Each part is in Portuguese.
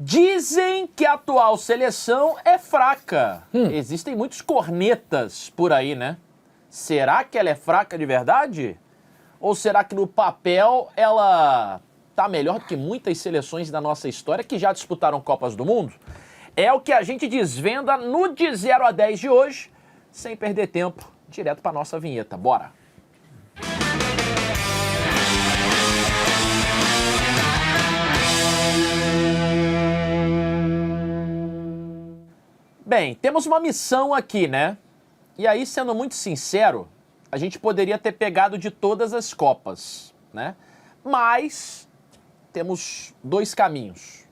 Dizem que a atual seleção é fraca. Existem muitos cornetas por aí, né? Será que ela é fraca de verdade? Ou será que no papel ela tá melhor do que muitas seleções da nossa história que já disputaram Copas do Mundo? É o que a gente desvenda no de 0 a 10 de hoje, sem perder tempo, direto para nossa vinheta. Bora! Bem, temos uma missão aqui, né? E aí, sendo muito sincero, a gente poderia ter pegado de todas as Copas, né? Mas temos dois caminhos.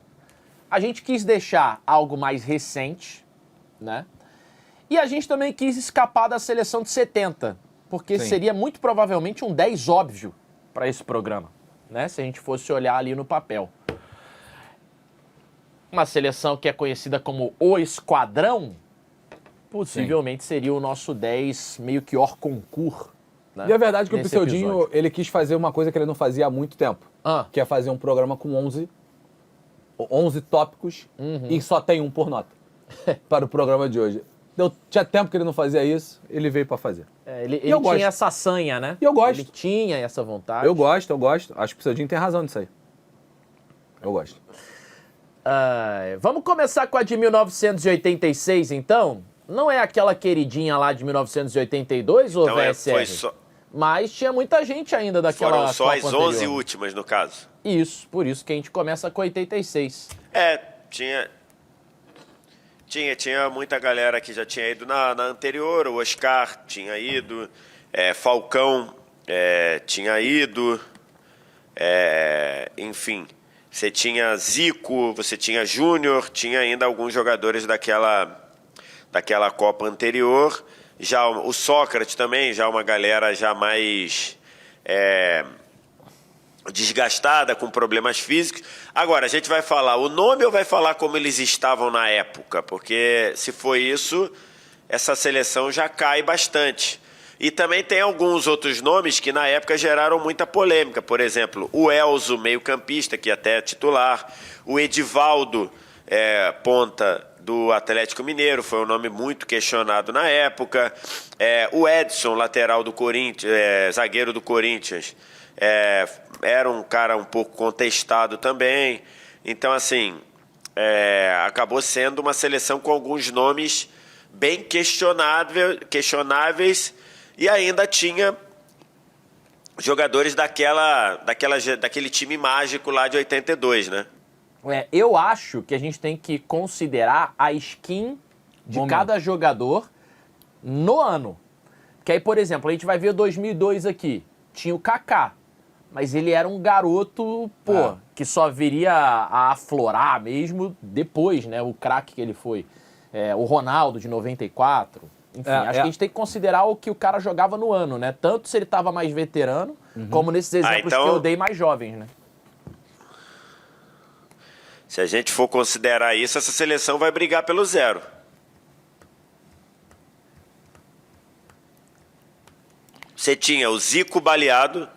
A gente quis deixar algo mais recente, né? E a gente também quis escapar da seleção de 70, porque seria muito provavelmente um 10 óbvio para esse programa, né? Se a gente fosse olhar ali no papel. Uma seleção que é conhecida como o Esquadrão, possivelmente seria o nosso 10 meio que hors concours. Né? E é verdade que o Nesse Pseudinho, episódio. ele quis fazer uma coisa que ele não fazia há muito tempo. Que é fazer um programa com 11 tópicos e só tem um por nota para o programa de hoje. Tinha tempo que ele não fazia isso, ele veio para fazer. Ele tinha essa sanha, né? E eu gosto. Ele tinha essa vontade. Eu gosto. Acho que o Pseudinho tem razão nisso aí. Eu gosto. Vamos começar com a de 1986, então? Não é aquela queridinha lá de 1982, ou Então VSR? foi só... Mas tinha muita gente ainda daquela Foram só Copa as 11 anterior. últimas, no caso. Isso, por isso que a gente começa com 86. Tinha muita galera que já tinha ido na anterior, o Oscar tinha ido, Falcão tinha ido, enfim. Você tinha Zico, você tinha Júnior, tinha ainda alguns jogadores daquela Copa anterior. Já o Sócrates também, já uma galera já mais desgastada, com problemas físicos. Agora, a gente vai falar o nome ou vai falar como eles estavam na época? Porque se for isso, essa seleção já cai bastante. E também tem alguns outros nomes que na época geraram muita polêmica. Por exemplo, o Elzo, meio-campista, que até é titular. O Edivaldo, ponta do Atlético Mineiro, foi um nome muito questionado na época. O Edson, lateral do Corinthians, zagueiro do Corinthians, era um cara um pouco contestado também. Então, assim, acabou sendo uma seleção com alguns nomes bem questionáveis. E ainda tinha jogadores daquele time mágico lá de 82, né? Eu acho que a gente tem que considerar a skin de cada jogador no ano. Que aí, por exemplo, a gente vai ver 2002 aqui. Tinha o Kaká, mas ele era um garoto, que só viria a aflorar mesmo depois, né? O craque que ele foi. O Ronaldo, de 94... Enfim, acho que a gente tem que considerar o que o cara jogava no ano, né? Tanto se ele estava mais veterano, como nesses exemplos que eu dei mais jovens, né? Se a gente for considerar isso, essa seleção vai brigar pelo 0. Você tinha o Zico baleado,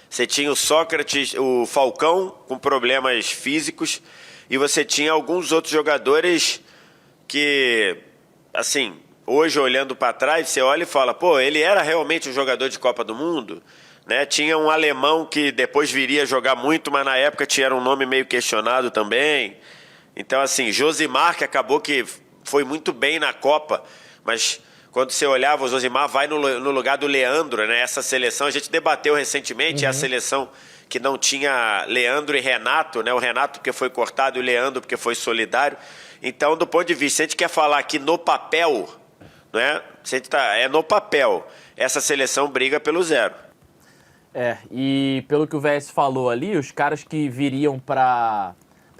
você tinha o Sócrates, o Falcão com problemas físicos, e você tinha alguns outros jogadores que, assim... Hoje, olhando para trás, você olha e fala, ele era realmente um jogador de Copa do Mundo? Né? Tinha um alemão que depois viria a jogar muito, mas na época tinha um nome meio questionado também. Então, assim, Josimar, que acabou que foi muito bem na Copa, mas quando você olhava, o Josimar vai no lugar do Leandro, né? Essa seleção, a gente debateu recentemente, a seleção que não tinha Leandro e Renato, né? O Renato porque foi cortado e o Leandro porque foi solidário. Então, do ponto de vista, se a gente quer falar que no papel... Né? No papel. Essa seleção briga pelo 0. E pelo que o VS falou ali, os caras que viriam para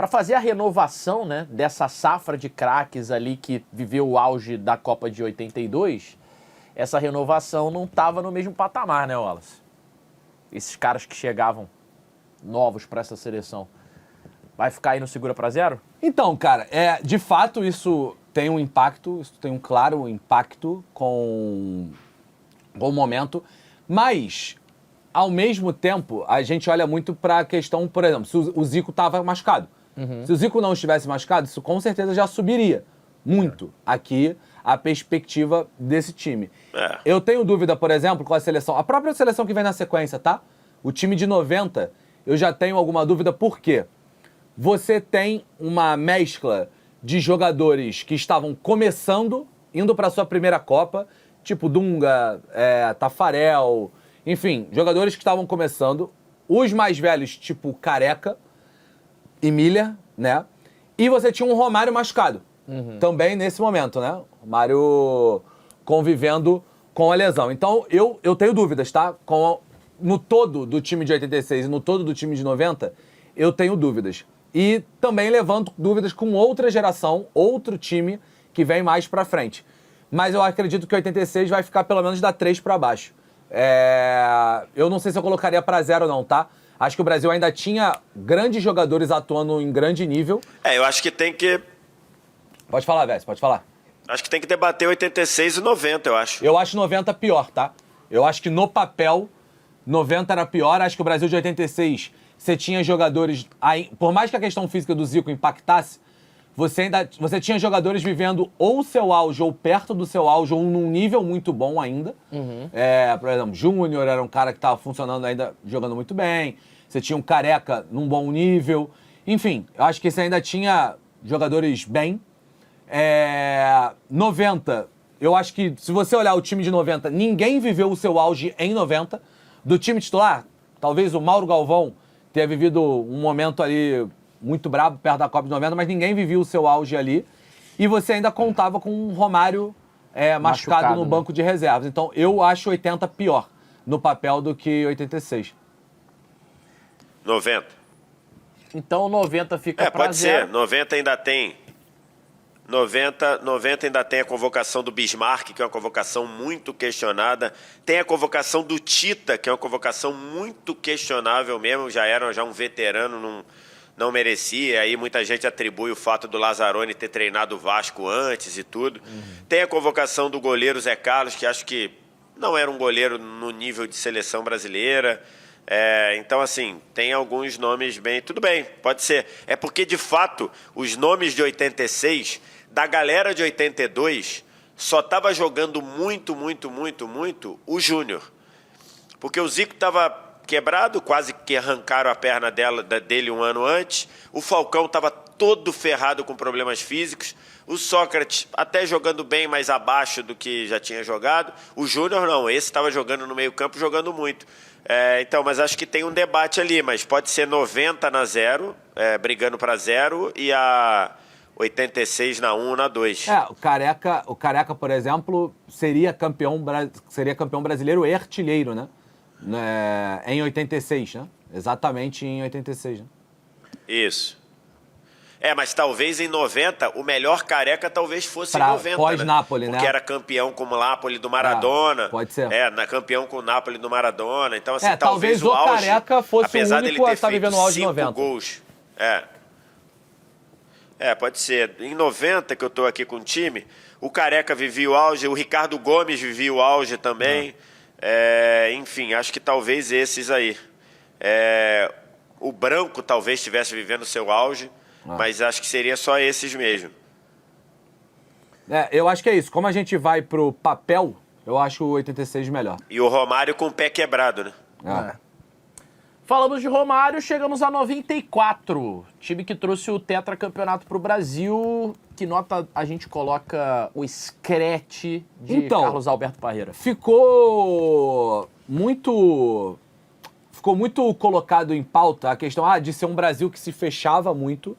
fazer a renovação, né, dessa safra de craques ali que viveu o auge da Copa de 82, essa renovação não estava no mesmo patamar, né, Wallace? Esses caras que chegavam novos para essa seleção. Vai ficar aí no segura para 0? Então, cara, de fato isso tem um impacto, isso tem um claro impacto com o momento, mas, ao mesmo tempo, a gente olha muito para a questão, por exemplo, se o Zico estava machucado. Se o Zico não estivesse machucado, isso com certeza já subiria muito aqui a perspectiva desse time. Eu tenho dúvida, por exemplo, com a seleção, a própria seleção que vem na sequência, tá? O time de 90, eu já tenho alguma dúvida, por quê? Você tem uma mescla de jogadores que estavam começando, indo para sua primeira Copa, tipo Dunga, Tafarel, enfim, jogadores que estavam começando, os mais velhos, tipo Careca e Miller, né? E você tinha um Romário machucado, também nesse momento, né? Romário convivendo com a lesão. Então, eu tenho dúvidas, tá? No todo do time de 86 e no todo do time de 90, eu tenho dúvidas. E também levanto dúvidas com outra geração, outro time que vem mais pra frente. Mas eu acredito que 86 vai ficar pelo menos da 3 pra baixo. Eu não sei se eu colocaria pra 0 não, tá? Acho que o Brasil ainda tinha grandes jogadores atuando em grande nível. Eu acho que tem que... Pode falar, Vess, pode falar. Acho que tem que debater 86 e 90, eu acho. Eu acho 90 pior, tá? Eu acho que no papel, 90 era pior. Acho que o Brasil de 86, você tinha jogadores... Por mais que a questão física do Zico impactasse, você tinha jogadores vivendo ou o seu auge, ou perto do seu auge, ou num nível muito bom ainda. Por exemplo, Júnior era um cara que estava funcionando ainda, jogando muito bem. Você tinha um Careca num bom nível. Enfim, eu acho que você ainda tinha jogadores bem. 90, eu acho que se você olhar o time de 90, ninguém viveu o seu auge em 90. Do time titular, talvez o Mauro Galvão tenha vivido um momento ali muito brabo perto da Copa de 90, mas ninguém vivia o seu auge ali. E você ainda contava com um Romário machucado no banco de reservas. Então eu acho 80 pior no papel do que 86. 90. Então 90 fica pra pode 0. ser, 90 ainda tem. 90 ainda tem a convocação do Bismarck, que é uma convocação muito questionada. Tem a convocação do Tita, que é uma convocação muito questionável mesmo. Já era um veterano, não merecia. Aí muita gente atribui o fato do Lazzaroni ter treinado o Vasco antes e tudo. Tem a convocação do goleiro Zé Carlos, que acho que não era um goleiro no nível de seleção brasileira. Então, assim, tem alguns nomes bem... Tudo bem, pode ser. É porque, de fato, os nomes de 86... Da galera de 82, só estava jogando muito o Júnior. Porque o Zico estava quebrado, quase que arrancaram a perna dele um ano antes. O Falcão estava todo ferrado com problemas físicos. O Sócrates até jogando bem, mas abaixo do que já tinha jogado. O Júnior não, esse estava jogando no meio campo, jogando muito. Então, mas acho que tem um debate ali, mas pode ser 90 na 0, brigando para 0, e a... 86 na 1, na 2. O Careca, por exemplo, seria campeão brasileiro e artilheiro, né? Em 86, né? Exatamente em 86, né? Isso. Mas talvez em 90, o melhor Careca talvez fosse em 90, pós-Napoli, né? Porque era campeão com o Napoli do Maradona. Pode ser. Campeão com o Napoli do Maradona. Então, assim, talvez o auge, Careca fosse apesar o único dele ter a estar vivendo o auge de 90. Gols. Pode ser. Em 90, que eu tô aqui com o time, o Careca vivia o auge, o Ricardo Gomes vivia o auge também. Enfim, acho que talvez esses aí. O Branco talvez estivesse vivendo o seu auge, mas acho que seria só esses mesmo. Eu acho que é isso. Como a gente vai pro papel, eu acho o 86 melhor. E o Romário com o pé quebrado, né? Falamos de Romário, chegamos a 94. Time que trouxe o tetracampeonato pro Brasil. Que nota a gente coloca o scratch de Carlos Alberto Parreira? Ficou muito colocado em pauta a questão de ser um Brasil que se fechava muito,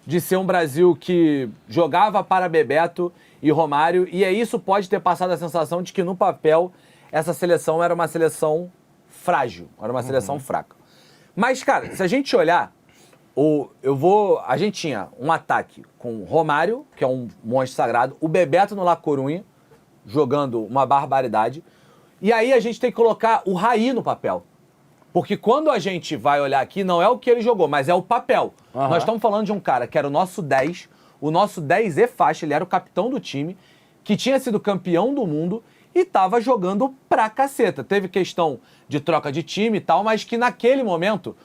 de ser um Brasil que jogava para Bebeto e Romário, e isso pode ter passado a sensação de que no papel essa seleção era uma seleção frágil, era uma seleção fraca. Mas, cara, se a gente olhar, a gente tinha um ataque com Romário, que é um monstro sagrado, o Bebeto no La Coruña, jogando uma barbaridade, e aí a gente tem que colocar o Raí no papel. Porque quando a gente vai olhar aqui, não é o que ele jogou, mas é o papel. Nós estamos falando de um cara que era o nosso 10 e faixa, ele era o capitão do time, que tinha sido campeão do mundo e tava jogando pra caceta. Teve questão de troca de time e tal, mas que naquele momento,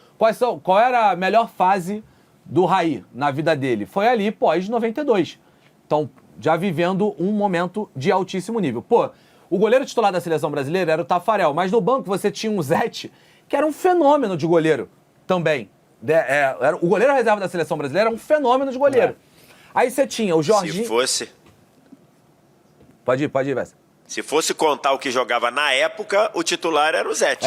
qual era a melhor fase do Raí na vida dele foi ali pós-92. Então, já vivendo um momento de altíssimo nível. Pô, o goleiro titular da seleção brasileira era o Tafarel, mas no banco você tinha um Zete, que era um fenômeno de goleiro também. O goleiro reserva da seleção brasileira era um fenômeno de goleiro. Aí você tinha o Jorginho... Se fosse... Pode ir, Vessa. Se fosse contar o que jogava na época, o titular era o Zete.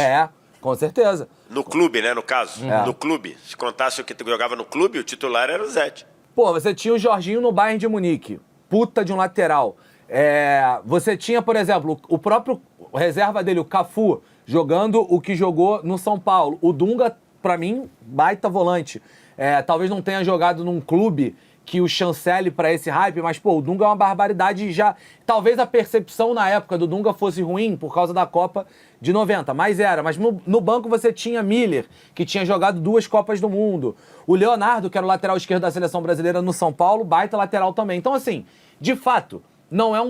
Com certeza. No clube, né, no caso. No clube. Se contasse o que jogava no clube, o titular era o Zete. Pô, você tinha o Jorginho no Bayern de Munique. Puta de um lateral. Você tinha, por exemplo, o próprio reserva dele, o Cafu, jogando o que jogou no São Paulo. O Dunga, pra mim, baita volante. Talvez não tenha jogado num clube que o chancele pra esse hype, mas, pô, o Dunga é uma barbaridade já. Talvez a percepção na época do Dunga fosse ruim por causa da Copa de 90, mas era. Mas no banco você tinha Miller, que tinha jogado 2 Copas do Mundo. O Leonardo, que era o lateral esquerdo da seleção brasileira no São Paulo, baita lateral também. Então, assim, de fato, não é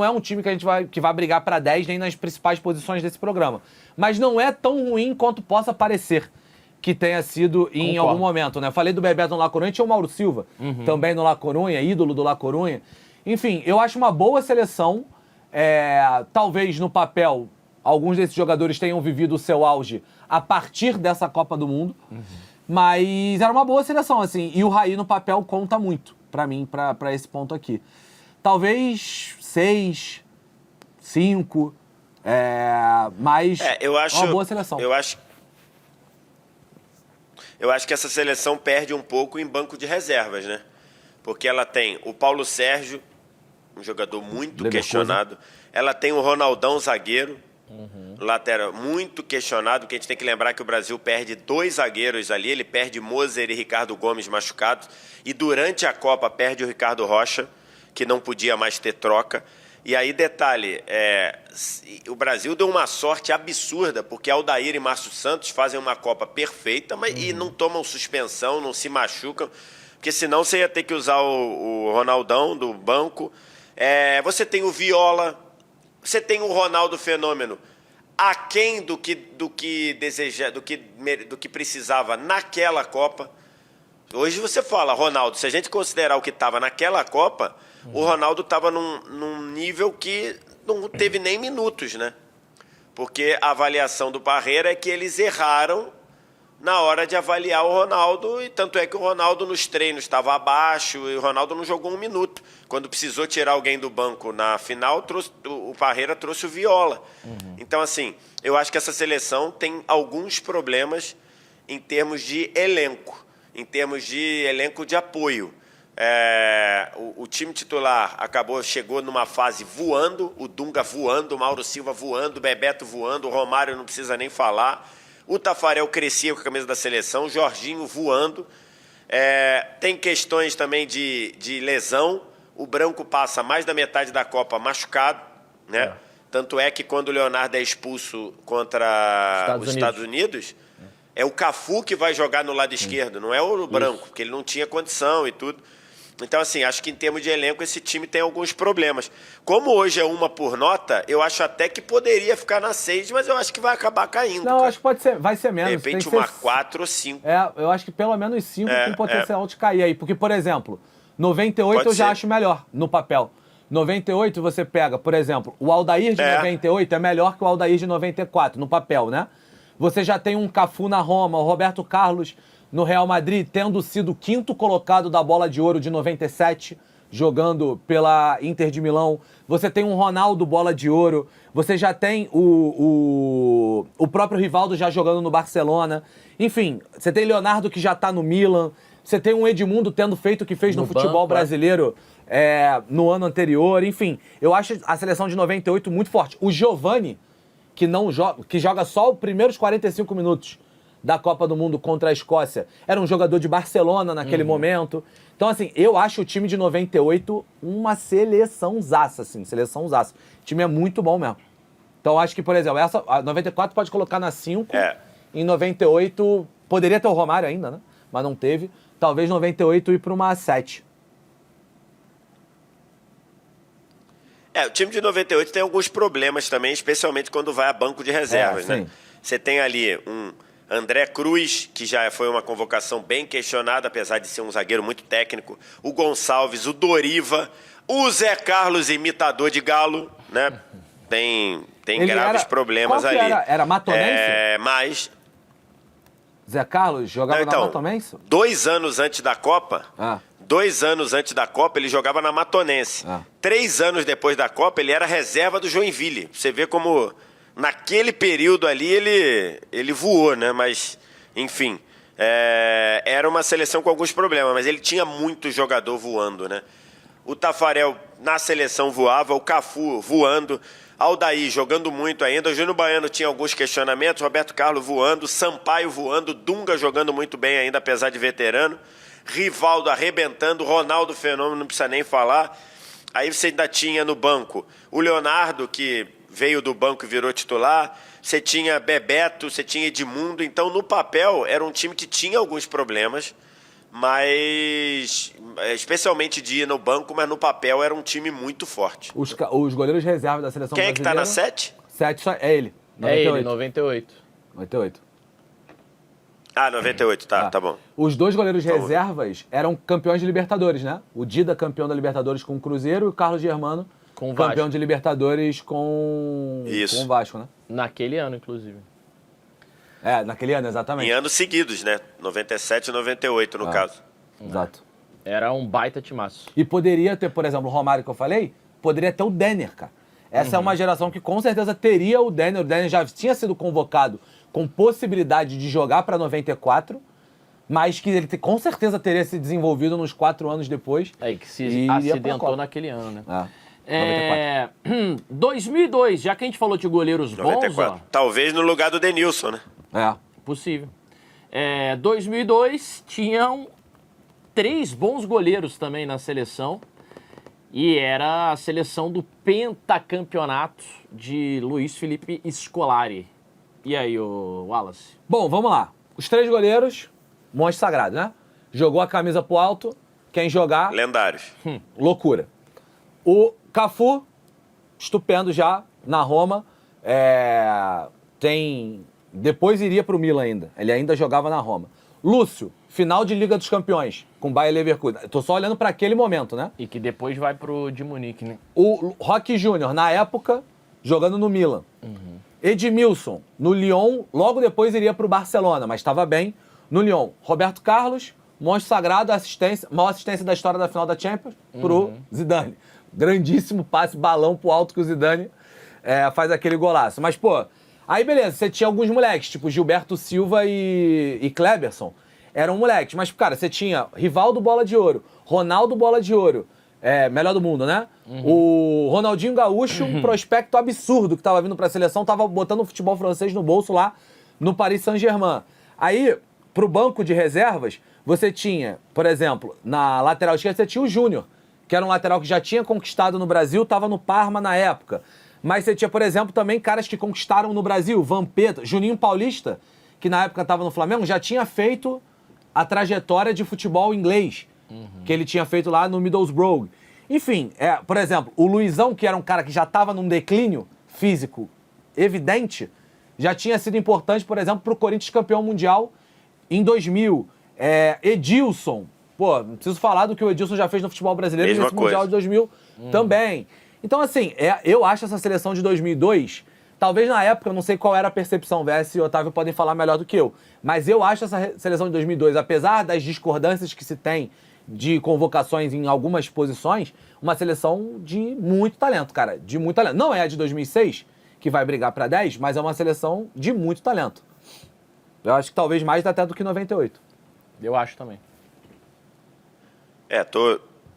um time que vai brigar pra 10 nem nas principais posições desse programa. Mas não é tão ruim quanto possa parecer que tenha sido em algum momento, né? Eu falei do Bebeto no La Coruña, tinha o Mauro Silva, também no La Coruña, ídolo do La Coruña. Enfim, eu acho uma boa seleção. Talvez no papel, alguns desses jogadores tenham vivido o seu auge a partir dessa Copa do Mundo. Mas era uma boa seleção, assim. E o Raí no papel conta muito, pra mim, pra esse ponto aqui. Talvez 6, 5, mas eu acho, uma boa seleção. Eu acho que essa seleção perde um pouco em banco de reservas, né? Porque ela tem o Paulo Sérgio, um jogador muito questionado. Ela tem o Ronaldão, zagueiro, lateral, muito questionado, porque a gente tem que lembrar que o Brasil perde 2 zagueiros ali. Ele perde Moser e Ricardo Gomes machucados. E durante a Copa perde o Ricardo Rocha, que não podia mais ter troca. E aí, detalhe, o Brasil deu uma sorte absurda, porque Aldair e Márcio Santos fazem uma Copa perfeita, mas e não tomam suspensão, não se machucam, porque senão você ia ter que usar o Ronaldão do banco. Você tem o Viola, você tem o Ronaldo Fenômeno, aquém do que precisava naquela Copa. Hoje você fala, Ronaldo, se a gente considerar o que estava naquela Copa, o Ronaldo estava num nível que não teve nem minutos, né? Porque a avaliação do Parreira é que eles erraram na hora de avaliar o Ronaldo, e tanto é que o Ronaldo nos treinos estava abaixo e o Ronaldo não jogou 1 minuto. Quando precisou tirar alguém do banco na final, o Parreira trouxe o Viola. Então, assim, eu acho que essa seleção tem alguns problemas em termos de elenco, de apoio. O time titular chegou numa fase voando, o Dunga voando, o Mauro Silva voando, o Bebeto voando, o Romário não precisa nem falar, o Tafarel crescia com a camisa da seleção, o Jorginho voando. Tem questões também de lesão, o Branco passa mais da metade da Copa machucado, né? Tanto é que quando o Leonardo é expulso contra os Estados Unidos, é o Cafu que vai jogar no lado esquerdo, não é o Branco, porque ele não tinha condição e tudo. Então, assim, acho que em termos de elenco esse time tem alguns problemas. Como hoje é uma por nota, eu acho até que poderia ficar na 6, mas eu acho que vai acabar caindo. Não, cara. Acho que vai ser menos. De repente uma 4 ou 5. Eu acho que pelo menos 5 com potencial de cair aí. Porque, por exemplo, 98 Pode eu já ser. acho melhor no papel. 98 você pega, por exemplo, o Aldair de 98 é melhor que o Aldair de 94 no papel, né? Você já tem um Cafu na Roma, o Roberto Carlos no Real Madrid, tendo sido 5º colocado da Bola de Ouro de 97, jogando pela Inter de Milão. Você tem um Ronaldo Bola de Ouro. Você já tem o próprio Rivaldo já jogando no Barcelona. Enfim, você tem Leonardo que já tá no Milan. Você tem um Edmundo tendo feito o que fez no futebol brasileiro no ano anterior. Enfim, eu acho a seleção de 98 muito forte. O Giovani, que joga só os primeiros 45 minutos da Copa do Mundo contra a Escócia, era um jogador de Barcelona naquele momento. Então, assim, eu acho o time de 98 uma seleçãozaça, assim, seleçãozaça. O time é muito bom mesmo. Então, acho que, por exemplo, a 94 pode colocar na 5, em 98, poderia ter o Romário ainda, né? Mas não teve. Talvez 98 ir para uma 7. O time de 98 tem alguns problemas também, especialmente quando vai a banco de reservas, né? Você tem ali um André Cruz, que já foi uma convocação bem questionada, apesar de ser um zagueiro muito técnico. O Gonçalves, o Doriva, o Zé Carlos, imitador de Galo, né? Tem graves problemas ali. Era Matonense? Mas... Zé Carlos jogava na Matonense? 2 anos antes da Copa... 2 anos antes da Copa, ele jogava na Matonense. 3 anos depois da Copa, ele era reserva do Joinville. Você vê como, naquele período ali, ele voou, né? Mas, enfim, era uma seleção com alguns problemas, mas ele tinha muito jogador voando, né? O Tafarel, na seleção, voava, o Cafu voando, Aldair jogando muito ainda, o Júnior Baiano tinha alguns questionamentos, Roberto Carlos voando, Sampaio voando, Dunga jogando muito bem ainda, apesar de veterano, Rivaldo arrebentando, Ronaldo Fenômeno, não precisa nem falar. Aí você ainda tinha no banco o Leonardo, que veio do banco e virou titular. Você tinha Bebeto, você tinha Edmundo. Então, no papel, era um time que tinha alguns problemas, mas especialmente de ir no banco, mas no papel era um time muito forte. Os goleiros reservas da seleção brasileira... Quem é que tá na 7? 7 é ele. 98. É ele, 98. 98. 98, tá bom. Os 2 goleiros reservas eram campeões de Libertadores, né? O Dida, campeão da Libertadores com o Cruzeiro, e o Carlos Germano, campeão de Libertadores com o Vasco, né? Naquele ano, inclusive. Naquele ano, exatamente. Em anos seguidos, né? 97 e 98, no caso. Exato. Era um baita timaço. E poderia ter, por exemplo, o Romário que eu falei, poderia ter o Denner, cara. Essa é uma geração que com certeza teria o Denner. O Denner já tinha sido convocado com possibilidade de jogar para 94, mas que ele com certeza teria se desenvolvido nos 4 anos depois. Que se acidentou naquele ano, né? 94. 2002, já que a gente falou de goleiros 94. bons... Talvez no lugar do Denilson, né? Possível. 2002 tinham 3 bons goleiros também na seleção. E era a seleção do pentacampeonato de Luiz Felipe Scolari. E aí, o Wallace? Bom, vamos lá. Os 3 goleiros, monstro sagrado, né? Jogou a camisa pro alto, quem jogar... Lendários. Loucura. O Cafu, estupendo já, na Roma. Depois iria pro Milan ainda. Ele ainda jogava na Roma. Lúcio, final de Liga dos Campeões, com Bayer Leverkusen. Tô só olhando para aquele momento, né? E que depois vai pro de Munique, né? O Roque Júnior, na época, jogando no Milan. Edmilson, no Lyon, logo depois iria pro Barcelona, mas estava bem no Lyon. Roberto Carlos, monstro sagrado, maior assistência da história da final da Champions, pro Zidane. Grandíssimo passe, balão pro alto que o Zidane faz aquele golaço. Mas, pô, aí beleza, você tinha alguns moleques, tipo Gilberto Silva e Kleberson. Eram moleques, mas, cara, você tinha Rivaldo Bola de Ouro, Ronaldo Bola de Ouro, melhor do mundo, né? O Ronaldinho Gaúcho, um prospecto absurdo que tava vindo pra seleção, tava botando o futebol francês no bolso lá no Paris Saint-Germain. Aí, pro banco de reservas, você tinha, por exemplo, na lateral esquerda, você tinha o Júnior, que era um lateral que já tinha conquistado no Brasil, tava no Parma na época. Mas você tinha, por exemplo, também caras que conquistaram no Brasil, Vampeta, Juninho Paulista, que na época tava no Flamengo, já tinha feito a trajetória de futebol inglês, que ele tinha feito lá no Middlesbrough. Enfim, por exemplo, o Luizão, que era um cara que já estava num declínio físico evidente, já tinha sido importante, por exemplo, para o Corinthians campeão mundial em 2000. Edilson, pô, não preciso falar do que o Edilson já fez no futebol brasileiro nesse Mundial de 2000 também. Então, assim, eu acho essa seleção de 2002... Talvez na época, eu não sei qual era a percepção, Vess e Otávio podem falar melhor do que eu, mas eu acho essa seleção de 2002, apesar das discordâncias que se tem de convocações em algumas posições, uma seleção de muito talento, cara, de muito talento. Não é a de 2006, que vai brigar para 10, mas é uma seleção de muito talento. Eu acho que talvez mais até do que 98. Eu acho também.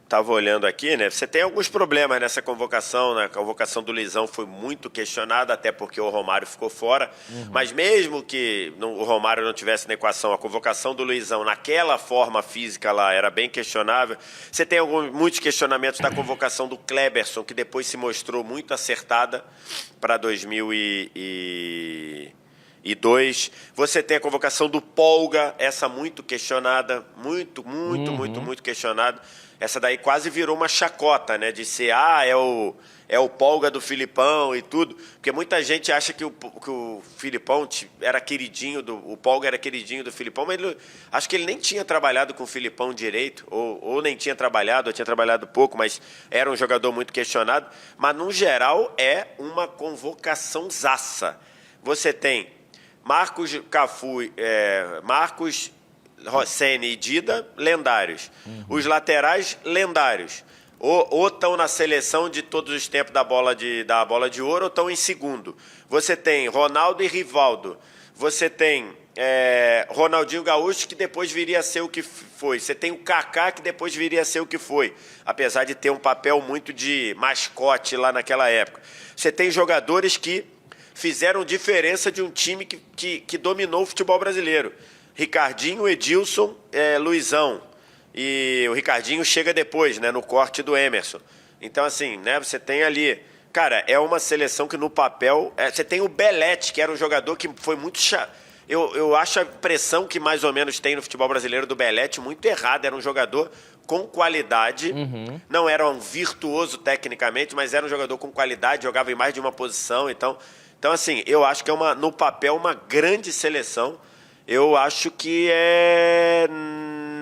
Tava olhando aqui, né? Você tem alguns problemas nessa convocação, né? A convocação do Luizão foi muito questionada, até porque o Romário ficou fora. Mas mesmo que o Romário não tivesse na equação, a convocação do Luizão naquela forma física lá era bem questionável. Você tem muitos questionamentos da convocação do Kleberson, que depois se mostrou muito acertada para 2002. 2002. Você tem a convocação do Polga, essa muito questionada, muito questionada. Essa daí quase virou uma chacota, né? De ser, é o Polga do Filipão e tudo. Porque muita gente acha que o Filipão era queridinho o Polga era queridinho do Filipão, mas acho que ele nem tinha trabalhado com o Filipão direito, ou nem tinha trabalhado, ou tinha trabalhado pouco, mas era um jogador muito questionado. Mas, no geral, é uma convocação zaça. Você tem Marcos Cafu, Marcos Rosseini e Dida, lendários. Os laterais, lendários. Ou estão na seleção de todos os tempos da bola de ouro, ou estão em segundo. Você tem Ronaldo e Rivaldo. Você tem Ronaldinho Gaúcho, que depois viria a ser o que foi. Você tem o Kaká, que depois viria a ser o que foi. Apesar de ter um papel muito de mascote lá naquela época. Você tem jogadores que fizeram diferença de um time que dominou o futebol brasileiro. Ricardinho, Edilson, Luizão. E o Ricardinho chega depois, né, no corte do Emerson. Então, assim, né, você tem ali... Cara, é uma seleção que no papel... você tem o Belete, que era um jogador que foi muito... Eu acho a impressão que mais ou menos tem no futebol brasileiro do Belete muito errada. Era um jogador com qualidade. Não era um virtuoso tecnicamente, mas era um jogador com qualidade, jogava em mais de uma posição. Então assim, eu acho que é no papel uma grande seleção. Eu acho que é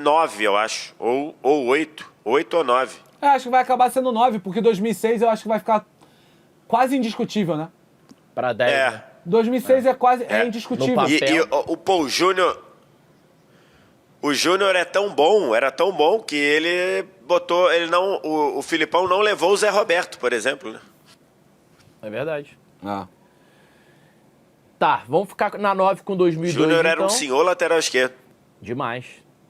9, eu acho. Ou 8. 8 ou 9. Acho que vai acabar sendo 9, porque 2006 eu acho que vai ficar quase indiscutível, né? Para 10, né? 2006 é indiscutível. E o Paul Júnior... O Júnior era tão bom que ele botou... o Filipão não levou o Zé Roberto, por exemplo, né? É verdade. Tá, vamos ficar na 9 com 2002, Júnior era então. um senhor lateral esquerdo. Demais.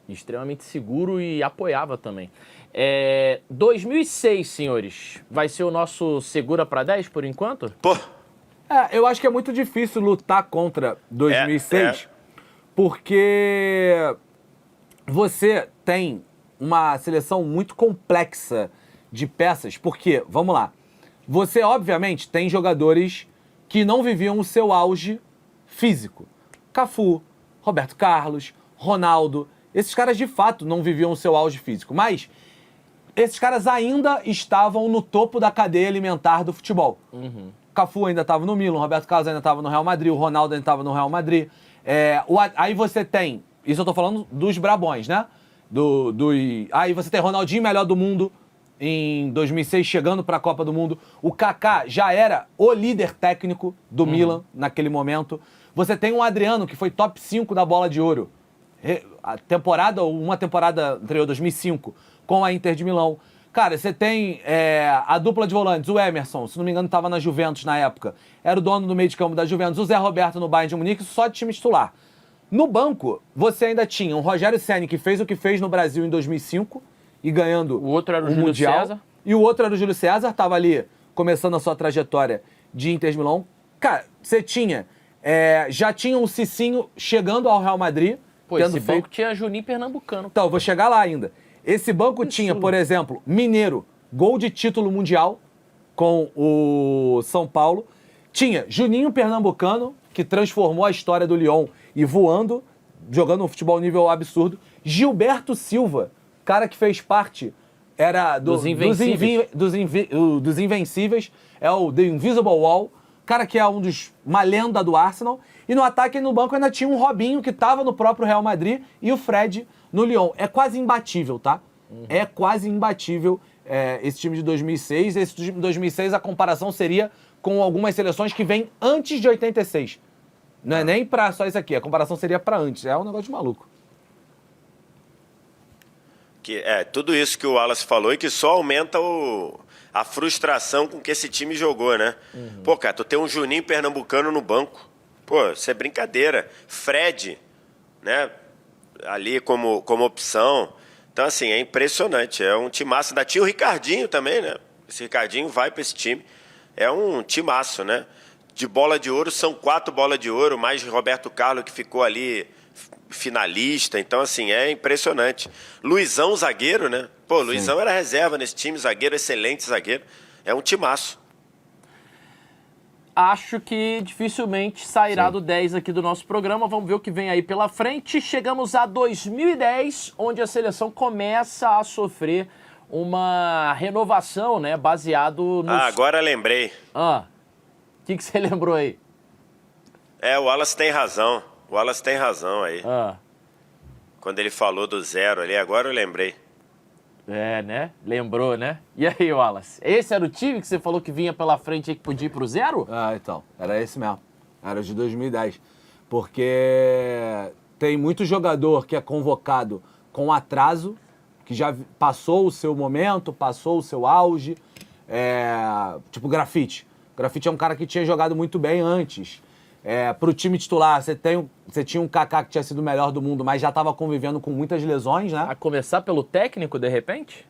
Extremamente seguro e apoiava também. 2006, senhores, vai ser o nosso segura para 10 por enquanto? Pô. Eu acho que é muito difícil lutar contra 2006, porque você tem uma seleção muito complexa de peças, porque, vamos lá, você obviamente tem jogadores que não viviam o seu auge físico. Cafu, Roberto Carlos, Ronaldo, esses caras de fato não viviam o seu auge físico, mas esses caras ainda estavam no topo da cadeia alimentar do futebol. Cafu ainda estava no Milan, o Roberto Carlos ainda estava no Real Madrid, o Ronaldo ainda estava no Real Madrid. Aí você tem, isso eu tô falando dos brabões, né? Aí você tem Ronaldinho, melhor do mundo, em 2006, chegando para a Copa do Mundo. O Kaká já era o líder técnico do Milan naquele momento. Você tem um Adriano, que foi top 5 da Bola de Ouro. Uma temporada anterior, 2005, com a Inter de Milão. Cara, você tem a dupla de volantes, o Emerson, se não me engano, estava na Juventus na época. Era o dono do meio de campo da Juventus. O Zé Roberto no Bayern de Munique, só de time titular. No banco, você ainda tinha o Rogério Ceni, que fez o que fez no Brasil em 2005, e ganhando o outro era o Júlio Mundial. César. E o outro era o Júlio César, estava ali começando a sua trajetória de Inter de Milão. Cara, você tinha... já tinha o Cicinho chegando ao Real Madrid. Pô, esse banco tinha Juninho Pernambucano. Então, eu vou chegar lá ainda. Esse banco tinha, por exemplo, Mineiro, gol de título mundial com o São Paulo. Tinha Juninho Pernambucano, que transformou a história do Lyon e voando, jogando um futebol nível absurdo. Gilberto Silva, cara que fez parte, era dos Invencíveis, é o The Invisible Wall, cara que é uma lenda do Arsenal. E no ataque e no banco ainda tinha um Robinho, que estava no próprio Real Madrid, e o Fred no Lyon. É quase imbatível, tá? É quase imbatível esse time de 2006. Esse time de 2006, a comparação seria com algumas seleções que vêm antes de 86. Não é nem pra só isso aqui, a comparação seria pra antes. É um negócio de maluco. Tudo isso que o Wallace falou e que só aumenta a frustração com que esse time jogou, né? Pô, cara, tu tem um Juninho Pernambucano no banco. Pô, isso é brincadeira. Fred, né? Ali como opção. Então, assim, é impressionante. É um timaço. Ainda tinha o Ricardinho também, né? Esse Ricardinho vai pra esse time. É um timaço, né? De bola de ouro, são 4 bolas de ouro, mais Roberto Carlos, que ficou ali finalista. Então, assim, é impressionante. Luizão, zagueiro, né? Pô, Luizão era reserva nesse time, zagueiro, excelente zagueiro. É um timaço. acho que dificilmente sairá do 10 aqui do nosso programa. Vamos ver o que vem aí pela frente. Chegamos a 2010, onde a seleção começa a sofrer uma renovação, né? Baseado no... agora lembrei. O que você lembrou aí? O Wallace tem razão. O Wallace tem razão aí. Quando ele falou do 0 ali, agora eu lembrei. Né? Lembrou, né? E aí, Wallace? Esse era o time que você falou que vinha pela frente e que podia ir pro 0? Então. Era esse mesmo. Era de 2010. Porque tem muito jogador que é convocado com atraso, que já passou o seu momento, passou o seu auge. Tipo Grafite. Grafite é um cara que tinha jogado muito bem antes. Pro time titular, você tinha um Kaká que tinha sido o melhor do mundo, mas já estava convivendo com muitas lesões, né? A começar pelo técnico, de repente?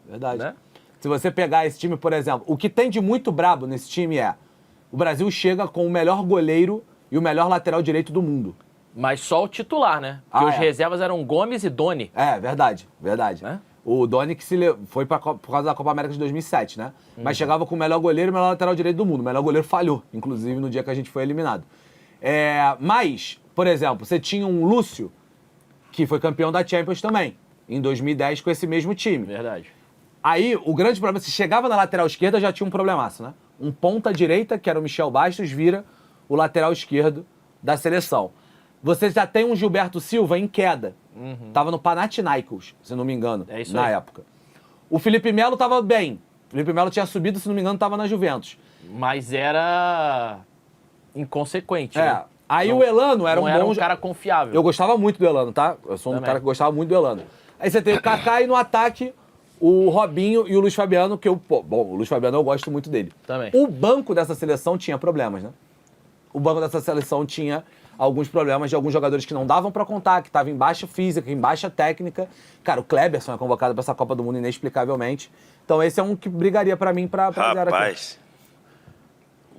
Verdade. Né? Se você pegar esse time, por exemplo, o que tem de muito brabo nesse time o Brasil chega com o melhor goleiro e o melhor lateral direito do mundo. Mas só o titular, né? Porque os reservas eram Gomes e Doni. Verdade. Né? O Doni que foi por causa da Copa América de 2007, né? Mas chegava com o melhor goleiro e o melhor lateral direito do mundo. O melhor goleiro falhou, inclusive, no dia que a gente foi eliminado. Mas, por exemplo, você tinha um Lúcio, que foi campeão da Champions também, em 2010 com esse mesmo time. Verdade. Aí, o grande problema, se chegava na lateral esquerda, já tinha um problemaço, né? Um ponta direita, que era o Michel Bastos, vira o lateral esquerdo da seleção. Você já tem um Gilberto Silva em queda. Tava no Panathinaikos, se não me engano, na época. O Felipe Melo tava bem. O Felipe Melo tinha subido, se não me engano, tava na Juventus. Mas era inconsequente, né? Aí o Elano era um cara confiável. Eu gostava muito do Elano, tá? Eu sou um cara que gostava muito do Elano. Aí você tem o Kaká e no ataque o Robinho e o Luiz Fabiano, que o Luiz Fabiano eu gosto muito dele. Também. O banco dessa seleção tinha problemas, né? O banco dessa seleção tinha alguns problemas de alguns jogadores que não davam pra contar, que estavam em baixa física, em baixa técnica. Cara, o Kleberson é convocado pra essa Copa do Mundo inexplicavelmente. Então esse é um que brigaria pra mim pra zero aqui. Rapaz,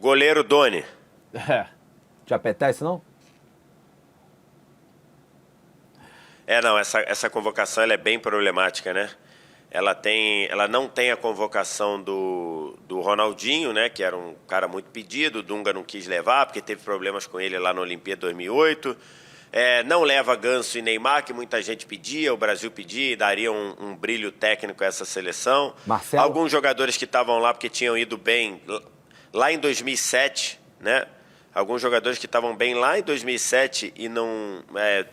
goleiro Doni. Te apetece, não? Não, essa convocação ela é bem problemática, né? Ela não tem a convocação do Ronaldinho, né? Que era um cara muito pedido, o Dunga não quis levar, porque teve problemas com ele lá na Olimpíada 2008. Não leva Ganso e Neymar, que muita gente pedia, o Brasil pedia e daria um brilho técnico a essa seleção. Marcelo. Alguns jogadores que estavam lá porque tinham ido bem lá em 2007, né? Alguns jogadores que estavam bem lá em 2007 e não...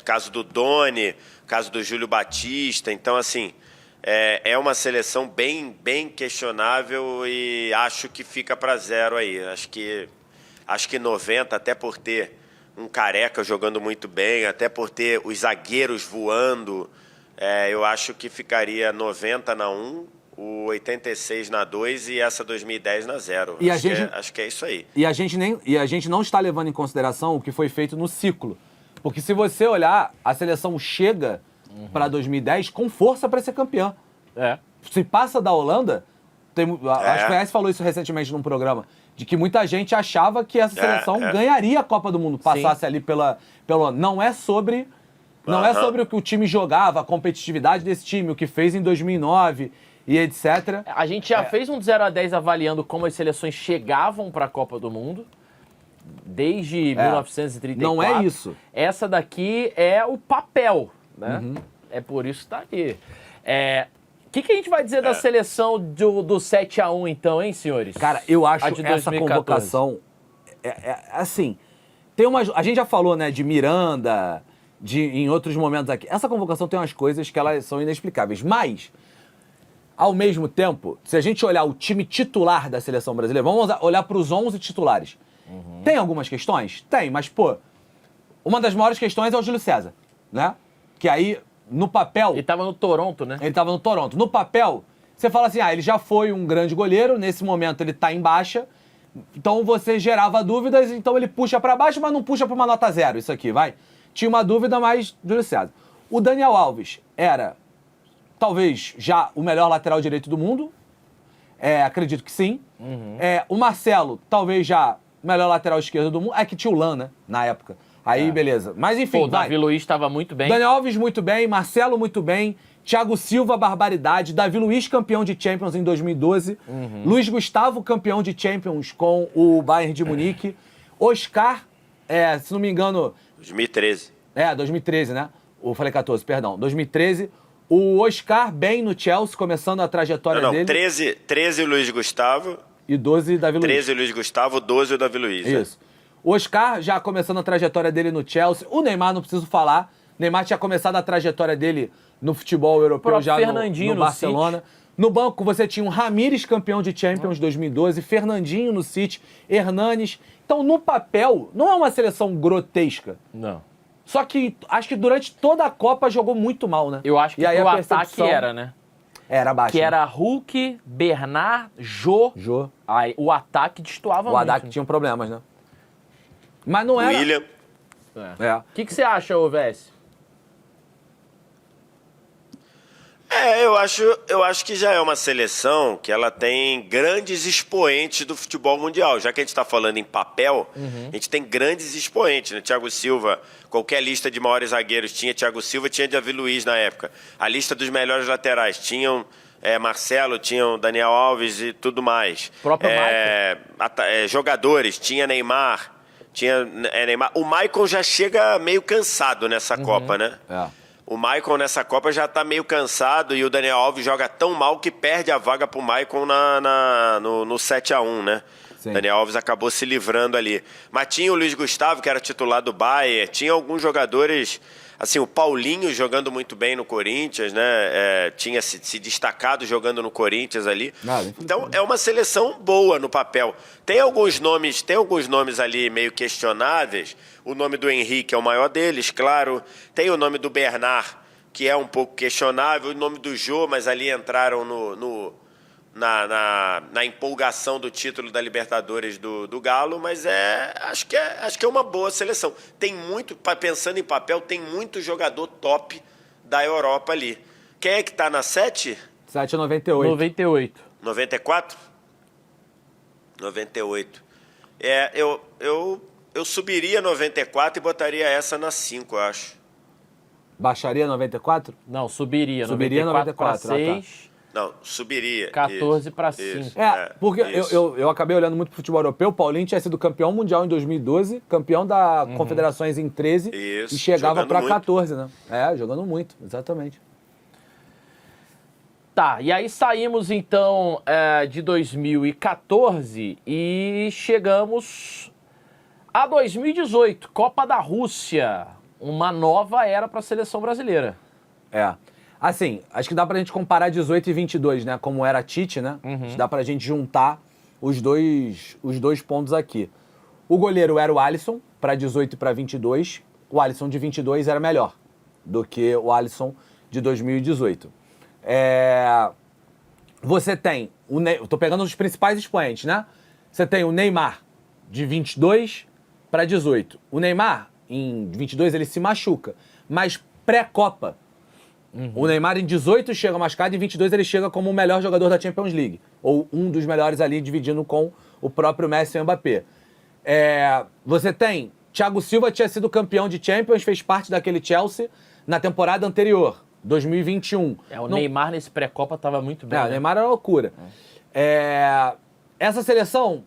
caso do Doni, caso do Júlio Batista. Então, assim, é uma seleção bem questionável e acho que fica para 0 aí. Acho que 90, até por ter um Careca jogando muito bem, até por ter os zagueiros voando, eu acho que ficaria 90 na 1, o 86 na 2 e essa 2010 na 0. Acho que é isso aí. E a gente não está levando em consideração o que foi feito no ciclo. Porque se você olhar, a seleção chega para 2010 com força para ser campeã. Se passa da Holanda, acho que o S falou isso recentemente num programa, de que muita gente achava que essa seleção ganharia a Copa do Mundo, passasse ali pela... Não é sobre o que o time jogava, a competitividade desse time, o que fez em 2009... e etc. A gente já fez um 0 a 10 avaliando como as seleções chegavam para a Copa do Mundo, desde 1934. Não é isso. Essa daqui é o papel, né? É por isso que tá aqui. O que a gente vai dizer da seleção do 7-1 então, hein, senhores? Cara, eu acho de essa 2014. convocação... assim, a gente já falou, né, de Miranda, em outros momentos aqui. Essa convocação tem umas coisas que elas são inexplicáveis, mas... Ao mesmo tempo, se a gente olhar o time titular da seleção brasileira, vamos olhar para os 11 titulares. Tem algumas questões? Tem, mas, uma das maiores questões é o Júlio César, né? Que aí, no papel... Ele estava no Toronto, né? Ele estava no Toronto. No papel, você fala assim, ele já foi um grande goleiro, nesse momento ele está em baixa, então você gerava dúvidas, então ele puxa para baixo, mas não puxa para uma nota 0, isso aqui, vai. Tinha uma dúvida, mas Júlio César. O Daniel Alves era... talvez já o melhor lateral direito do mundo. Acredito que sim. O Marcelo, talvez já o melhor lateral esquerdo do mundo. Que tinha o Lan, né? Na época. Aí, beleza. Mas enfim, Pô, o Davi Luiz estava muito bem. Daniel Alves muito bem, Marcelo muito bem, Thiago Silva, barbaridade, Davi Luiz campeão de Champions em 2012, Luiz Gustavo campeão de Champions com o Bayern de Munique, Oscar, se não me engano... 2013. 2013, né? Eu falei 14, perdão. 2013, o Oscar bem no Chelsea, começando a trajetória dele. 13 o Luiz Gustavo. E 12 Davi Luiz. 13 o Luiz Gustavo, 12 o Davi Luiz. Isso. O Oscar já começando a trajetória dele no Chelsea. O Neymar, não preciso falar. O Neymar tinha começado a trajetória dele no futebol europeu já no Barcelona. City. No banco você tinha o Ramires, campeão de Champions 2012, Fernandinho no City, Hernanes. Então, no papel, não é uma seleção grotesca. Não. Só que acho que durante toda a Copa jogou muito mal, né? Eu acho que o ataque era, né? Era baixo. Que era Hulk, Bernard, Jô. Aí o ataque destoava muito. O ataque tinha problemas, né? Mas não era... William. O que você acha, ô Vess? Eu acho que já é uma seleção que ela tem grandes expoentes do futebol mundial. Já que a gente está falando em papel, a gente tem grandes expoentes, né? Thiago Silva, qualquer lista de maiores zagueiros tinha Thiago Silva, tinha Davi Luiz na época. A lista dos melhores laterais tinham Marcelo, tinham Daniel Alves e tudo mais. Próprio Michael. Jogadores, tinha Neymar, Neymar. O Maicon já chega meio cansado nessa Copa, né? O Maicon nessa Copa já tá meio cansado e o Daniel Alves joga tão mal que perde a vaga pro Maicon no 7-1, né? Sim. Daniel Alves acabou se livrando ali. Mas tinha o Luiz Gustavo, que era titular do Bayern, tinha alguns jogadores, assim, o Paulinho jogando muito bem no Corinthians, né? Tinha se destacado jogando no Corinthians ali. Então é uma seleção boa no papel. Tem alguns nomes ali meio questionáveis. O nome do Henrique é o maior deles, claro. Tem o nome do Bernard, que é um pouco questionável. O nome do Jô, mas ali entraram na empolgação do título da Libertadores do Galo. Mas acho que é uma boa seleção. Tem muito, pensando em papel, tem muito jogador top da Europa ali. Quem é que tá na 7? 7 é 98. 94? 98. Eu subiria 94 e botaria essa na 5, eu acho. Baixaria 94? Não, subiria. Subiria 94 para 6. Não, subiria. 14 para 5. Porque eu acabei olhando muito pro futebol europeu. O Paulinho tinha sido campeão mundial em 2012, campeão da Confederações em 13 e chegava para 14, né? Jogando muito, exatamente. Tá, e aí saímos então de 2014 e chegamos a 2018, Copa da Rússia, uma nova era para a seleção brasileira. Assim, acho que dá pra gente comparar 18 e 22, né? Como era a Tite, né? Acho que dá pra gente juntar os dois pontos aqui. O goleiro era o Alisson, para 18 e para 22. O Alisson de 22 era melhor do que o Alisson de 2018. Você tem, tô pegando os principais expoentes, né? Você tem o Neymar, de 22 para 18. O Neymar, em 22, ele se machuca, mas pré-Copa. O Neymar, em 18, chega machucado, e em 22 ele chega como o melhor jogador da Champions League. Ou um dos melhores ali, dividindo com o próprio Messi e o Mbappé. Você tem, Thiago Silva tinha sido campeão de Champions, fez parte daquele Chelsea na temporada anterior, 2021. Neymar nesse pré-Copa estava muito bem. O Neymar era loucura. Essa seleção,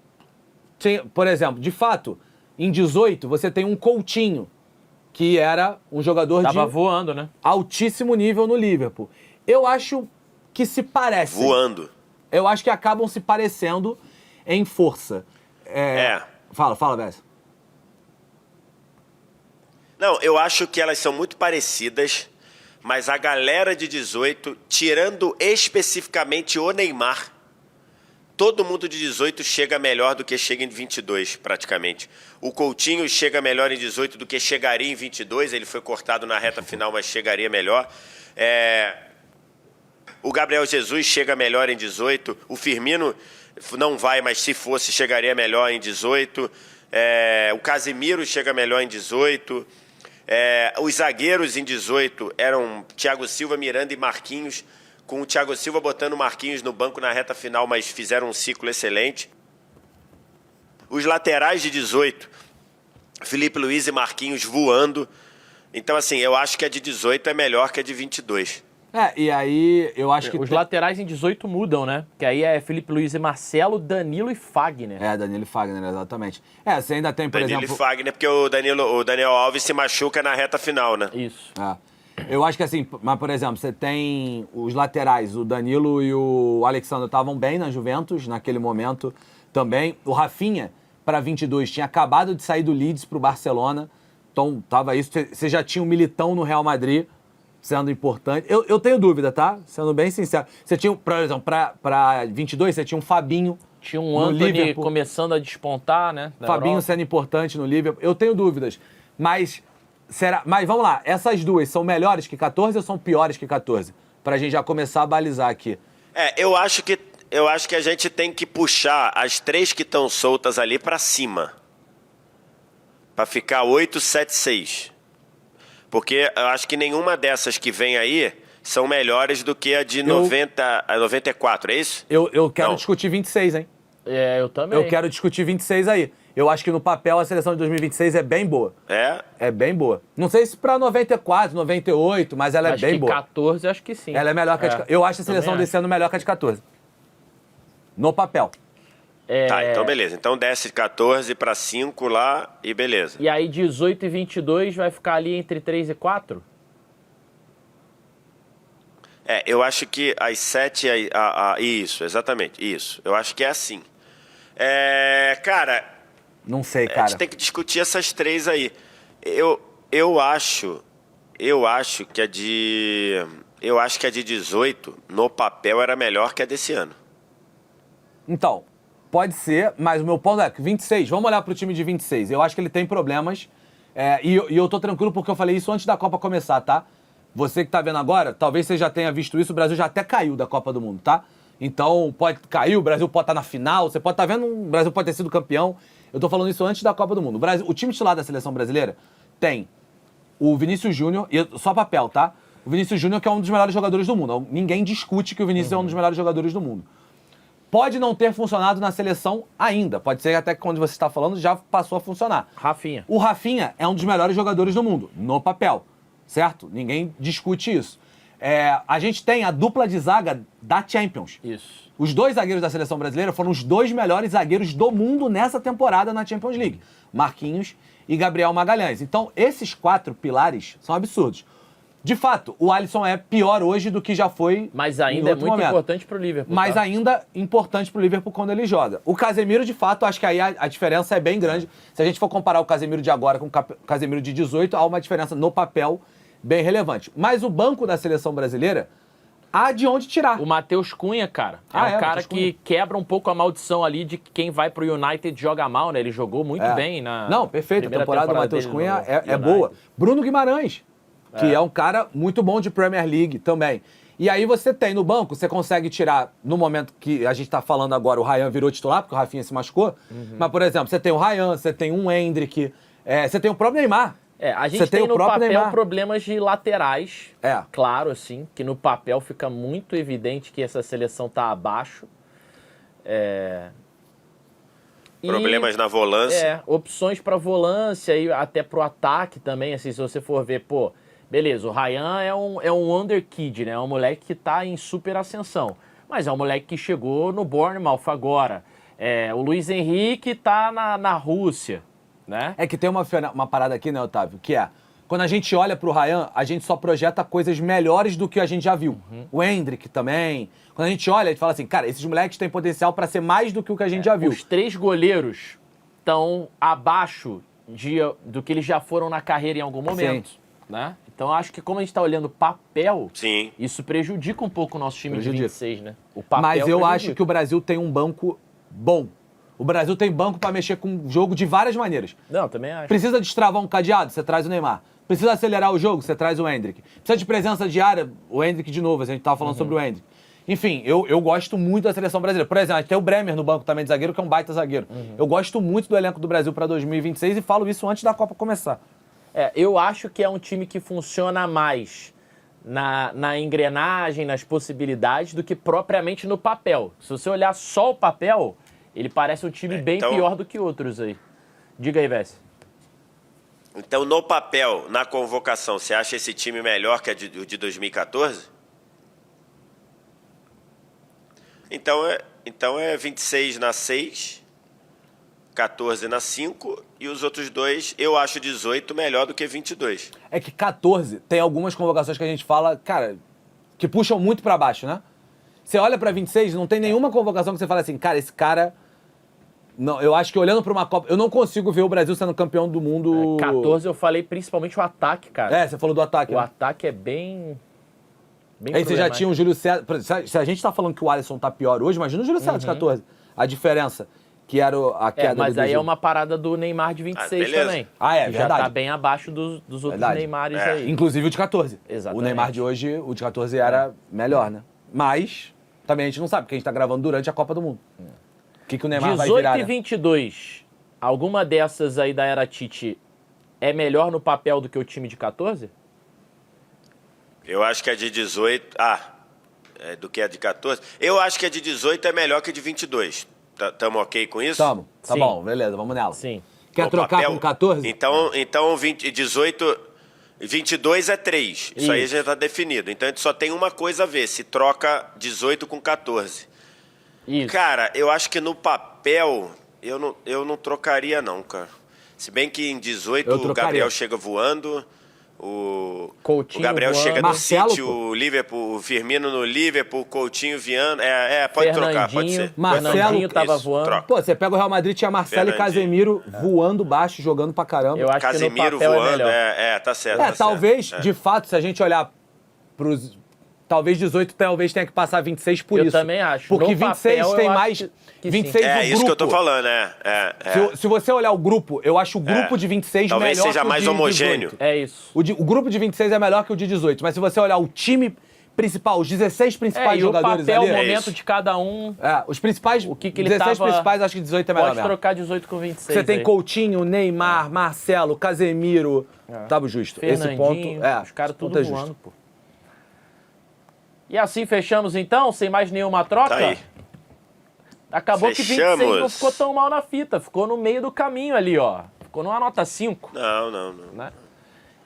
por exemplo, de fato, em 18, você tem um Coutinho, que era um jogador Tava voando, né? Altíssimo nível no Liverpool. Eu acho que se parecem. Voando. Eu acho que acabam se parecendo em força. Fala, Bessa. Não, eu acho que elas são muito parecidas, mas a galera de 18, tirando especificamente o Neymar, todo mundo de 18 chega melhor do que chega em 22, praticamente. O Coutinho chega melhor em 18 do que chegaria em 22. Ele foi cortado na reta final, mas chegaria melhor. O Gabriel Jesus chega melhor em 18. O Firmino não vai, mas se fosse, chegaria melhor em 18. O Casemiro chega melhor em 18. Os zagueiros em 18 eram Thiago Silva, Miranda e Marquinhos, com o Thiago Silva botando o Marquinhos no banco na reta final, mas fizeram um ciclo excelente. Os laterais de 18 Felipe Luiz e Marquinhos voando. Então, assim, eu acho que a de 18 é melhor que a de 22. E aí eu acho que... Os laterais em 18 mudam, né? Que aí é Felipe Luiz e Marcelo, Danilo e Fagner. Danilo e Fagner, exatamente. Você ainda tem, por Danilo exemplo... e Fagner, porque o Daniel Alves se machuca na reta final, né? Isso. Eu acho que assim, mas por exemplo, você tem os laterais, o Danilo e o Alexandre estavam bem na Juventus naquele momento também. O Rafinha, para 22, tinha acabado de sair do Leeds para o Barcelona. Então, tava isso. Você já tinha o Militão no Real Madrid, sendo importante. Eu tenho dúvida, tá? Sendo bem sincero. Você tinha, por exemplo, para 22, você tinha um Fabinho. Tinha um Antony começando a despontar, né? Fabinho sendo importante no Liverpool. Eu tenho dúvidas. Mas vamos lá, essas duas são melhores que 14 ou são piores que 14? Pra gente já começar a balizar aqui. Eu acho que a gente tem que puxar as 3 que estão soltas ali pra cima. Pra ficar 8, 7, 6. Porque eu acho que nenhuma dessas que vem aí são melhores do que a de 94, é isso? Eu quero discutir 26, hein? Eu também. Eu quero discutir 26 aí. Eu acho que no papel a seleção de 2026 é bem boa. É bem boa. Não sei se pra 94, 98, mas ela é bem boa. 14, acho que sim. Ela é melhor que a de 14. Eu acho a seleção desse ano melhor que a de 14. No papel. Tá, então beleza. Então desce 14 pra 5 lá e beleza. E aí 18 e 22 vai ficar ali entre 3 e 4? Eu acho que as 7... Isso, exatamente, isso. Eu acho que é assim. Cara... Não sei, cara. A gente tem que discutir essas 3 aí. Eu acho que a de 18 no papel era melhor que a desse ano. Então, pode ser, mas o meu ponto é que 26, vamos olhar pro time de 26. Eu acho que ele tem problemas e eu tô tranquilo porque eu falei isso antes da Copa começar, tá? Você que tá vendo agora, talvez você já tenha visto isso, o Brasil já até caiu da Copa do Mundo, tá? Então, pode cair, o Brasil pode estar na final, você pode estar vendo, o Brasil pode ter sido campeão. Eu tô falando isso antes da Copa do Mundo. O time titular da seleção brasileira tem o Vinícius Júnior, só papel, tá? O Vinícius Júnior que é um dos melhores jogadores do mundo. Ninguém discute que o Vinícius é um dos melhores jogadores do mundo. Pode não ter funcionado na seleção ainda. Pode ser até que quando você está falando já passou a funcionar. Rafinha. O Rafinha é um dos melhores jogadores do mundo, no papel. Certo? Ninguém discute isso. A gente tem a dupla de zaga da Champions. Isso. Os 2 zagueiros da seleção brasileira foram os 2 melhores zagueiros do mundo nessa temporada na Champions League. Marquinhos e Gabriel Magalhães. Então, esses 4 pilares são absurdos. De fato, o Alisson é pior hoje do que já foi. Mas ainda é muito importante pro Liverpool. Mas ainda importante pro Liverpool quando ele joga. O Casemiro, de fato, acho que aí a diferença é bem grande. Se a gente for comparar o Casemiro de agora com o Casemiro de 18, há uma diferença no papel bem relevante. Mas o banco da seleção brasileira há de onde tirar. O Matheus Cunha, cara, um cara que quebra um pouco a maldição ali de que quem vai pro United joga mal, né? Ele jogou muito bem na... Não, perfeito. A temporada do Matheus Cunha é boa. Bruno Guimarães, que é um cara muito bom de Premier League também. E aí você tem no banco, você consegue tirar, no momento que a gente tá falando agora, o Ryan virou titular, porque o Rafinha se machucou. Mas, por exemplo, você tem o Ryan, você tem um Endrick, você tem o próprio Neymar. A gente tem no papel Neymar. Problemas de laterais, claro, assim, que no papel fica muito evidente que essa seleção tá abaixo. Problemas na volância. Opções para volância e até pro ataque também, assim, se você for ver, beleza, o Ryan é um wonder kid, né? É um moleque que tá em super ascensão, mas é um moleque que chegou no Bournemouth agora. O Luiz Henrique tá na Rússia. Né? É que tem uma parada aqui, né, Otávio? Que quando a gente olha pro Ryan, a gente só projeta coisas melhores do que a gente já viu. O Endrick também. Quando a gente olha, a gente fala assim, cara, esses moleques têm potencial pra ser mais do que o que a gente já viu. Os 3 goleiros estão abaixo do que eles já foram na carreira em algum momento. Né? Então acho que como a gente tá olhando papel, isso prejudica um pouco o nosso time de 26, né? O papel Mas eu acho que o Brasil tem um banco bom. O Brasil tem banco pra mexer com o jogo de várias maneiras. Não, também acho. Precisa destravar um cadeado? Você traz o Neymar. Precisa acelerar o jogo? Você traz o Endrick. Precisa de presença diária? O Endrick de novo, a gente tava falando sobre o Endrick. Enfim, eu gosto muito da seleção brasileira. Por exemplo, a gente tem o Bremer no banco também de zagueiro, que é um baita zagueiro. Eu gosto muito do elenco do Brasil pra 2026 e falo isso antes da Copa começar. Eu acho que é um time que funciona mais na engrenagem, nas possibilidades, do que propriamente no papel. Se você olhar só o papel... Ele parece um time bem pior do que outros aí. Diga aí, Vessi. Então, no papel, na convocação, você acha esse time melhor que o de 2014? Então é 26 na 6, 14 na 5 e os outros dois, eu acho 18 melhor do que 22. É que 14 tem algumas convocações que a gente fala, cara, que puxam muito pra baixo, né? Você olha pra 26, não tem nenhuma convocação que você fala assim, cara, esse cara... Não, eu acho que olhando pra uma Copa, eu não consigo ver o Brasil sendo campeão do mundo... 14 eu falei principalmente o ataque, cara. Você falou do ataque, O né? ataque é bem Aí você já tinha o Júlio César... Se a gente tá falando que o Alisson tá pior hoje, imagina o Júlio César de 14. A diferença, que era a queda mas do aí Brasil. é uma parada do Neymar de 26 beleza. também. É que verdade. já tá bem abaixo dos outros Verdade. Neymares aí. Inclusive o de 14. Exatamente. O Neymar de hoje, o de 14 era melhor, né? Mas também a gente não sabe, porque a gente tá gravando durante a Copa do Mundo. O que o Neymar vai 18 virar, e né? 22, alguma dessas aí da era Tite é melhor no papel do que o time de 14? Eu acho que a de 18... do que a de 14? Eu acho que a de 18 é melhor que a de 22. Tamo ok com isso? Tamo. Tá Sim. bom, beleza, vamos nela. Sim. Quer No trocar papel? com 14? Então 18... 22 é 3. Isso aí já tá definido. Então a gente só tem uma coisa a ver, se troca 18 com 14. Isso. Cara, eu acho que no papel eu não trocaria não, cara. Se bem que em 18 Eu o trocaria. Gabriel chega voando, o Coutinho Gabriel voando. chega no Marcelo, City, pô. o Liverpool, o Firmino no Liverpool, o Coutinho Viana. Pode trocar, pode ser. Marcelo, Fernandinho tava Isso, voando. troca. Pô, você pega o Real Madrid, tinha Marcelo e Fernandinho. Casemiro voando baixo, jogando pra caramba. Eu acho que no Casemiro papel é voando, melhor. tá certo. tá talvez, certo, de fato, se a gente olhar pros... Talvez 18 talvez tenha que passar 26 por Eu isso. também acho. Porque No 26 papel, tem eu acho mais... que 26 sim. o É isso que eu tô grupo. falando, Se você olhar o grupo, eu acho o grupo de 26 Talvez melhor seja que o mais de homogêneo. 18. É isso. O grupo de 26 é melhor que o de 18. Mas se você olhar o time principal, os 16 principais E o jogadores papel, ali... o É momento isso. de cada um, os principais... o que ele 16 tava... principais, acho que 18 é melhor Pode mesmo. trocar 18 com 26 Você tem aí. Coutinho, Neymar, Marcelo, Casemiro... Tava justo. Esse ponto... Fernandinho, os caras esse ponto tudo é justo. voando, pô. E assim fechamos então, sem mais nenhuma troca? Tá aí. Acabou que 26 Fechamos. não ficou tão mal na fita, ficou no meio do caminho ali, ó. Ficou numa nota 5, Não. né?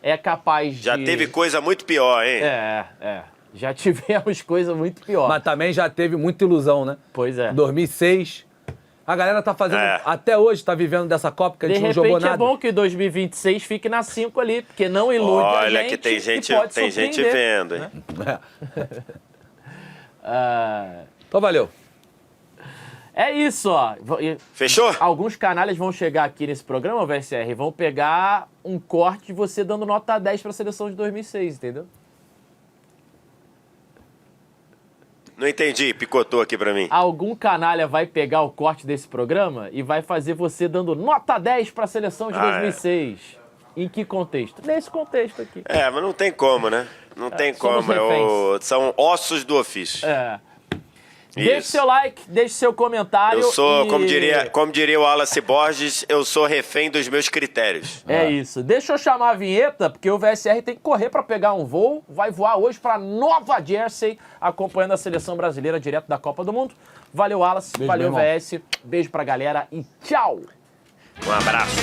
É capaz de... Já teve coisa muito pior, hein? Já tivemos coisa muito pior. Mas também já teve muita ilusão, né? Pois é. 2006. A galera tá fazendo... É. Até hoje tá vivendo dessa Copa que a De gente não jogou repente nada. é bom que 2026 fique na 5 ali, porque não ilude a Olha gente que tem e gente, pode tem gente surpreender, vendo, hein? né? Então valeu. É isso, ó. Fechou? Alguns canalhas vão chegar aqui nesse programa, VSR, e vão pegar um corte de você dando nota 10 pra seleção de 2006, entendeu? Não entendi, picotou aqui pra mim. Algum canalha vai pegar o corte desse programa e vai fazer você dando nota 10 pra seleção de 2006. Em que contexto? Nesse contexto aqui. Mas não tem como, né? Não tem somos como. reféns. São ossos do ofício. Deixe seu like, deixe seu comentário. Eu sou, e... como diria o Wallace Borges, eu sou refém dos meus critérios. É isso. Deixa eu chamar a vinheta, porque o VSR tem que correr para pegar um voo. Vai voar hoje para Nova Jersey, acompanhando a seleção brasileira direto da Copa do Mundo. Valeu, Wallace. Beijo, Valeu, meu irmão. VS. Beijo pra galera e tchau! Um abraço.